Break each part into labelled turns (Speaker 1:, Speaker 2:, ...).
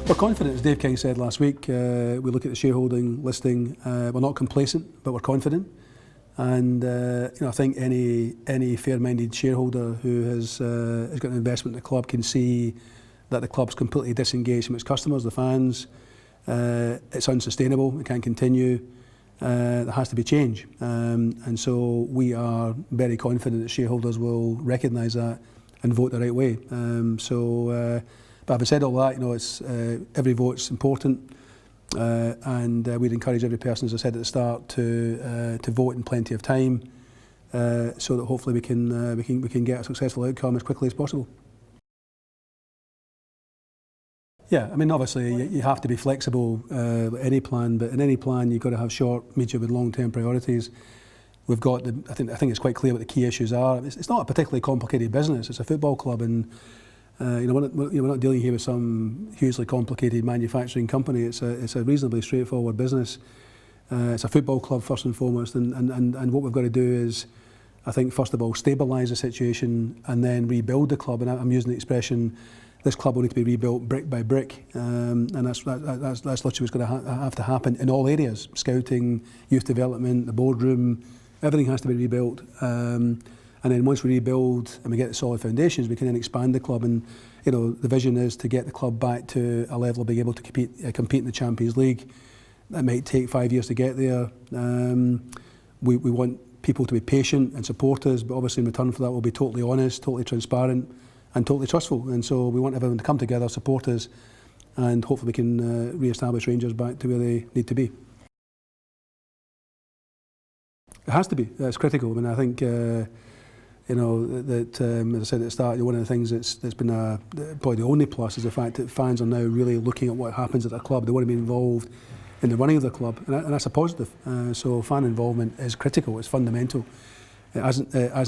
Speaker 1: We're confident, as Dave King said last week. We look at the shareholding listing. We're not complacent, but we're confident. And I think any fair-minded shareholder who has got an investment in the club can see that the club's completely disengaged from its customers, the fans. It's unsustainable. It can't continue. There has to be change. And so we are very confident that shareholders will recognise that and vote the right way. But having said all that, it's every vote's important, and we'd encourage every person, as I said at the start, to vote in plenty of time, so that hopefully we can get a successful outcome as quickly as possible. Yeah, I mean, obviously you have to be flexible with any plan, but in any plan you've got to have short, medium and long-term priorities. We've got I think it's quite clear what the key issues are. It's not a particularly complicated business. It's a football club, and we're not dealing here with some hugely complicated manufacturing company. It's a reasonably straightforward business. It's a football club first and foremost, and what we've got to do is, I think, first of all, stabilise the situation and then rebuild the club. And I'm using the expression, this club will need to be rebuilt brick by brick, and that's literally what's going to have to happen in all areas: scouting, youth development, the boardroom. Everything has to be rebuilt. And then once we rebuild and we get the solid foundations, we can then expand the club. And the vision is to get the club back to a level of being able to compete in the Champions League. That might take 5 years to get there. We want people to be patient and support us, but obviously in return for that we'll be totally honest, totally transparent and totally trustful. And so we want everyone to come together, support us, and hopefully we can re-establish Rangers back to where they need to be. It has to be. It's critical. I mean, I think that, as I said at the start, one of the things that's been probably the only plus is the fact that fans are now really looking at what happens at their club. They want to be involved in the running of the club, and that's a positive. So fan involvement is critical. It's fundamental, as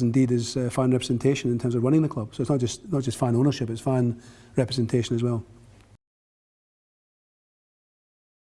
Speaker 1: indeed is fan representation in terms of running the club. So it's not just fan ownership; it's fan representation as well.